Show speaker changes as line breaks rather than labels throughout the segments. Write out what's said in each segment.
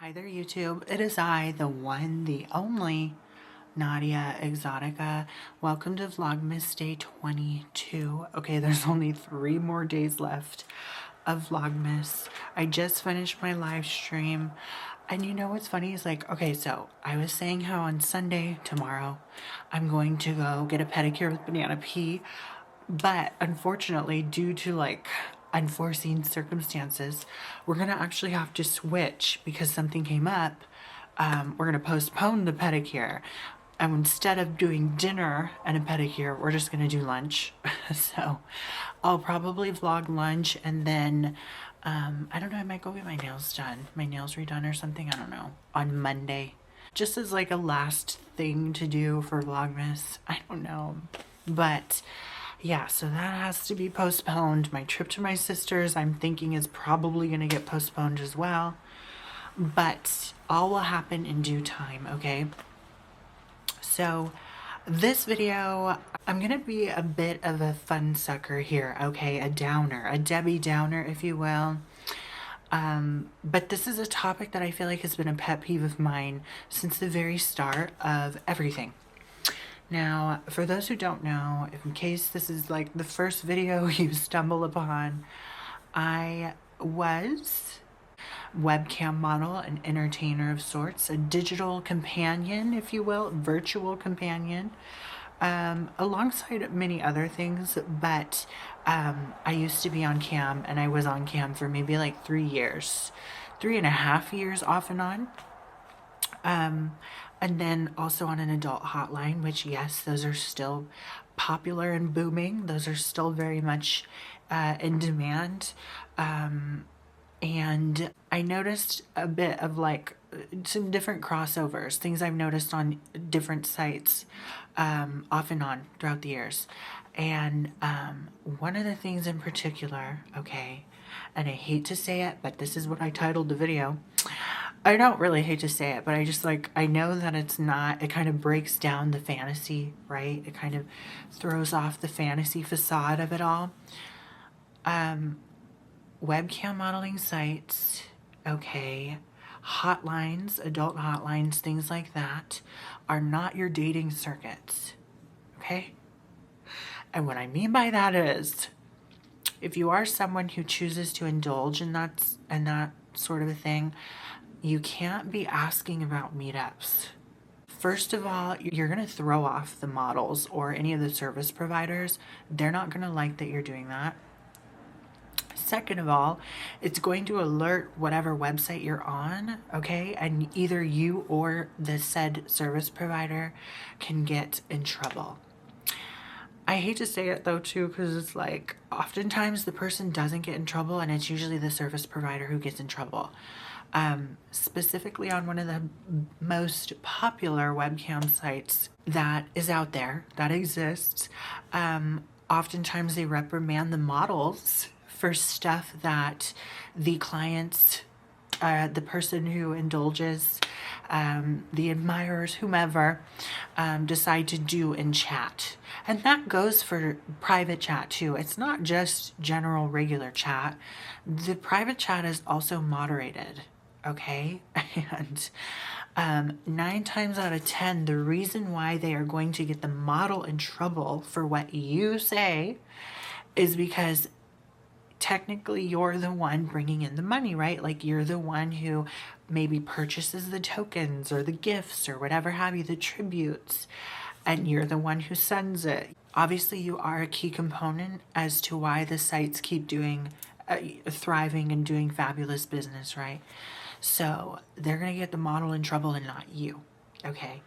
Hi there, YouTube. It is I, the one, the only Naudia Exotica. Welcome to Vlogmas Day 22. Okay, there's only 3 more days left of Vlogmas. I just finished my live stream. And you know what's funny is like, okay, so I was saying how on Sunday, tomorrow, I'm going to go get a pedicure with Banana P. But unfortunately, due to like unforeseen circumstances, we're gonna actually have to switch because something came up. We're gonna postpone the pedicure. And instead of doing dinner and a pedicure, we're just gonna do lunch. So I'll probably vlog lunch and then I don't know, I might go get my nails done, my nails redone or something, I don't know, on Monday. Just as like a last thing to do for Vlogmas. I don't know. But yeah, so that has to be postponed. My trip to my sister's, I'm thinking, is probably going to get postponed as well. But all will happen in due time, okay? So this video, I'm going to be a bit of a fun sucker here, okay? A downer, a Debbie Downer, if you will. But this is a topic that I feel like has been a pet peeve of mine since the very start of everything. Now, for those who don't know, in case this is like the first video you stumble upon, I was webcam model, an entertainer of sorts, a digital companion, if you will, virtual companion, alongside many other things, but I used to be on cam, and I was on cam for maybe like 3 years, 3.5 years off and on. And then also on an adult hotline, which yes, those are still popular and booming. Those are still very much in demand. And I noticed a bit of like some different crossovers, things I've noticed on different sites off and on throughout the years. And one of the things in particular, okay, and I hate to say it, but this is what I titled the video. I don't really hate to say it, but I just like, I know that it's not, it kind of breaks down the fantasy, right? It kind of throws off the fantasy facade of it all. Webcam modeling sites, okay, hotlines, adult hotlines, things like that, are not your dating circuits, okay? And what I mean by that is, if you are someone who chooses to indulge in that sort of a thing, you can't be asking about meetups. First of all, you're going to throw off the models or any of the service providers. They're not going to like that you're doing that. Second of all, it's going to alert whatever website you're on, okay? And either you or the said service provider can get in trouble. I hate to say it though too, because it's like oftentimes the person doesn't get in trouble and it's usually the service provider who gets in trouble. Specifically on one of the most popular webcam sites that is out there, that exists, oftentimes they reprimand the models for stuff that the clients, the person who indulges, the admirers, whomever, decide to do in chat. And that goes for private chat too. It's not just general regular chat. The private chat is also moderated, okay? And 9 times out of 10, the reason why they are going to get the model in trouble for what you say is because technically you're the one bringing in the money, right? Like you're the one who maybe purchases the tokens or the gifts or whatever have you, the tributes, and you're the one who sends it. Obviously you are a key component as to why the sites keep doing thriving and doing fabulous business, right? So they're gonna get the model in trouble and not you, okay?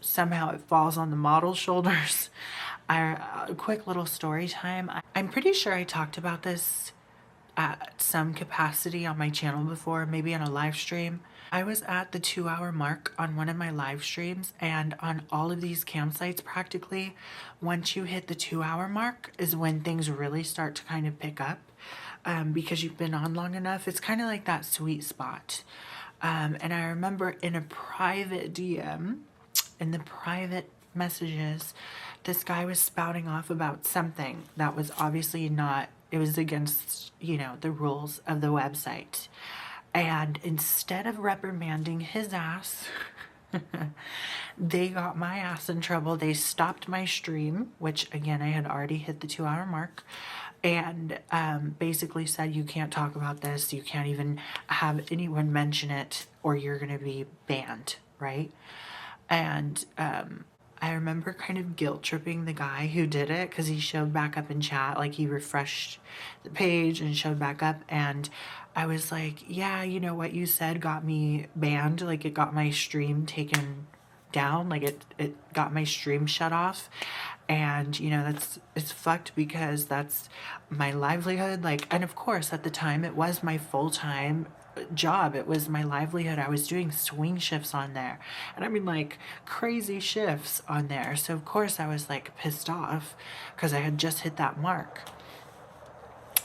Somehow it falls on the model's shoulders. A quick little story time. I'm pretty sure I talked about this at some capacity on my channel before, maybe on a live stream. I was at the 2-hour mark on one of my live streams, and on all of these cam sites practically, once you hit the 2-hour mark is when things really start to kind of pick up. Because you've been on long enough, it's kind of like that sweet spot. And I remember in a private DM, in the private messages, this guy was spouting off about something that was obviously not, it was against, you know, the rules of the website. And instead of reprimanding his ass, they got my ass in trouble. They stopped my stream, which again, I had already hit the 2-hour mark, and basically said, you can't talk about this. You can't even have anyone mention it or you're going to be banned, right? And I remember kind of guilt tripping the guy who did it because he showed back up in chat, like he refreshed the page and showed back up. And I was like, yeah, you know what you said got me banned. Like it got my stream taken down. Like it got my stream shut off. And you know, it's fucked because that's my livelihood. Like, and of course at the time it was my full-time job. It was my livelihood. I was doing swing shifts on there, and I mean like crazy shifts on there. So of course I was like pissed off because I had just hit that mark.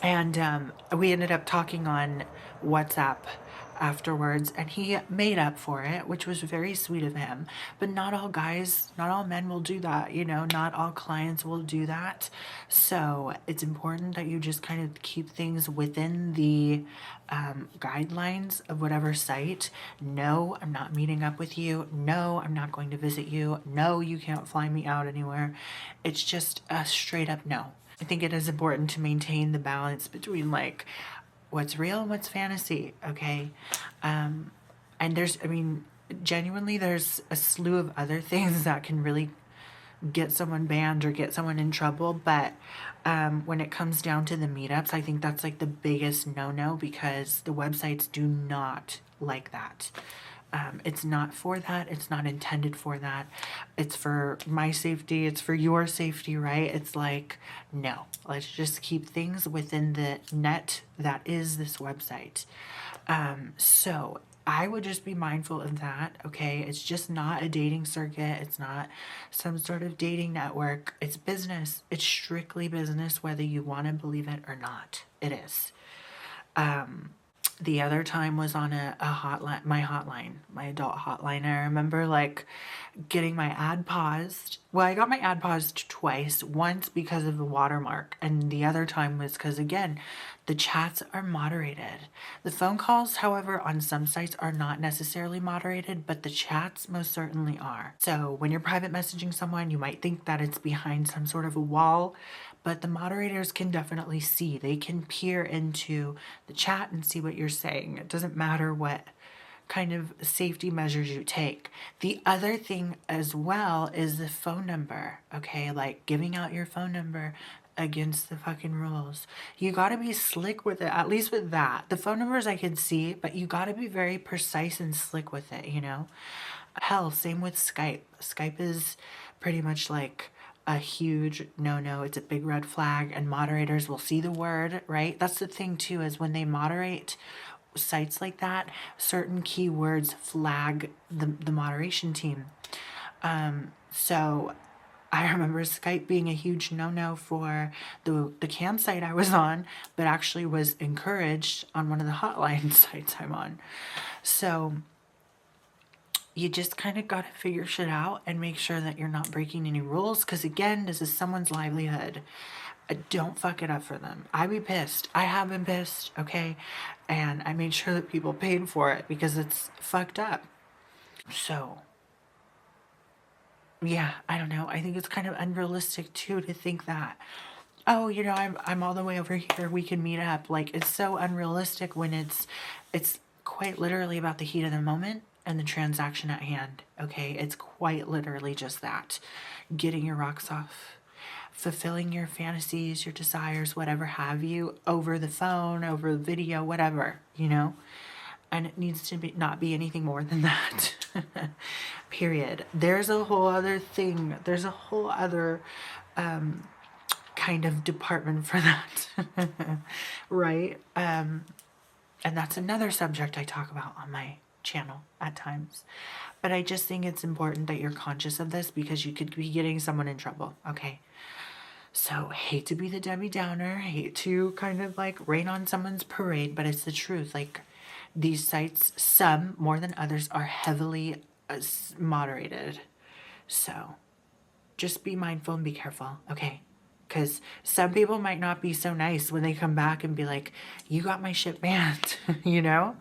And we ended up talking on WhatsApp afterwards, and he made up for it, which was very sweet of him. But not all guys, not all men will do that, you know, not all clients will do that. So it's important that you just kind of keep things within the guidelines of whatever site. No, I'm not meeting up with you. No, I'm not going to visit you. No, you can't fly me out anywhere. It's just a straight up no. I think it is important to maintain the balance between like what's real and what's fantasy, okay? And there's, I mean, genuinely there's a slew of other things that can really get someone banned or get someone in trouble, but when it comes down to the meetups, I think that's like the biggest no-no because the websites do not like that. It's not for that. It's not intended for that. It's for my safety. It's for your safety, right? It's like, no, let's just keep things within the net that is this website. So I would just be mindful of that, okay? It's just not a dating circuit. It's not some sort of dating network. It's business. It's strictly business, whether you want to believe it or not. It is. The other time was on a hotline, my adult hotline. I remember like getting my ad paused. Well, I got my ad paused twice. Once because of the watermark, and the other time was because, again, the chats are moderated. The phone calls, however, on some sites are not necessarily moderated, but the chats most certainly are. So when you're private messaging someone, you might think that it's behind some sort of a wall, but the moderators can definitely see. They can peer into the chat and see what you're saying. It doesn't matter what kind of safety measures you take. The other thing as well is the phone number, okay? Like giving out your phone number against the fucking rules. You gotta be slick with it, at least with that. The phone numbers I can see, but you gotta be very precise and slick with it, you know? Hell, same with Skype. Skype is pretty much like a huge no-no. It's a big red flag, and moderators will see the word, right? That's the thing too, is when they moderate sites like that, certain keywords flag the moderation team. So I remember Skype being a huge no-no for the cam site I was on, but actually was encouraged on one of the hotline sites I'm on. So you just kind of got to figure shit out and make sure that you're not breaking any rules, because again, this is someone's livelihood. Don't fuck it up for them. I'd be pissed. I have been pissed, okay? And I made sure that people paid for it because it's fucked up. So, yeah, I don't know. I think it's kind of unrealistic too to think that, oh, you know, I'm all the way over here, we can meet up. Like, it's so unrealistic when it's quite literally about the heat of the moment and the transaction at hand, okay? It's quite literally just that. Getting your rocks off, fulfilling your fantasies, your desires, whatever have you, over the phone, over video, whatever, you know? And it needs to be not be anything more than that. Period. There's a whole other thing. There's a whole other kind of department for that. Right? And that's another subject I talk about on my channel at times. But I just think it's important that you're conscious of this because you could be getting someone in trouble, okay? So, hate to be the Debbie Downer, hate to kind of like rain on someone's parade, but it's the truth. Like, these sites, some more than others, are heavily moderated. So, just be mindful and be careful, okay? because some people might not be so nice when they come back and be like, you got my shit banned, you know?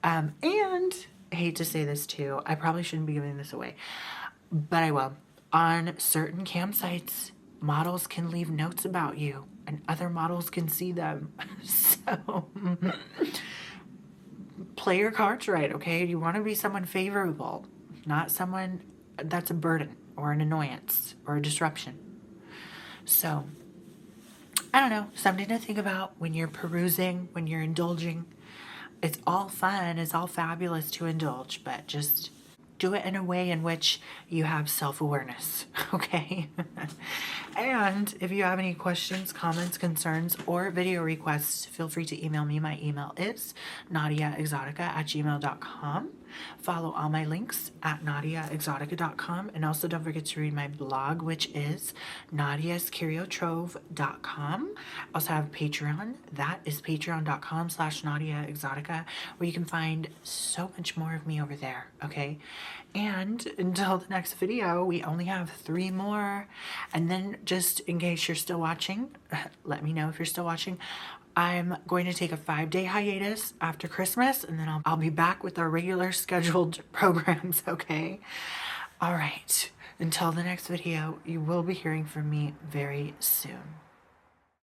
And I hate to say this too, I probably shouldn't be giving this away, but I will. On certain campsites, models can leave notes about you and other models can see them. So play your cards right, okay? You want to be someone favorable, not someone that's a burden or an annoyance or a disruption. So, I don't know, something to think about when you're perusing, when you're indulging. It's all fun, it's all fabulous to indulge, but just do it in a way in which you have self-awareness, okay? And if you have any questions, comments, concerns, or video requests, feel free to email me. My email is nadiaexotica@gmail.com. Follow all my links at nadiaexotica.com. And also don't forget to read my blog, which is nadiascuriotrove.com. I also have Patreon. That is patreon.com/nadiaexotica, where you can find so much more of me over there, okay? And until the next video, we only have 3 more. And then just in case you're still watching, let me know if you're still watching. I'm going to take a 5-day hiatus after Christmas, and then I'll be back with our regular scheduled programs, okay? All right. Until the next video, you will be hearing from me very soon.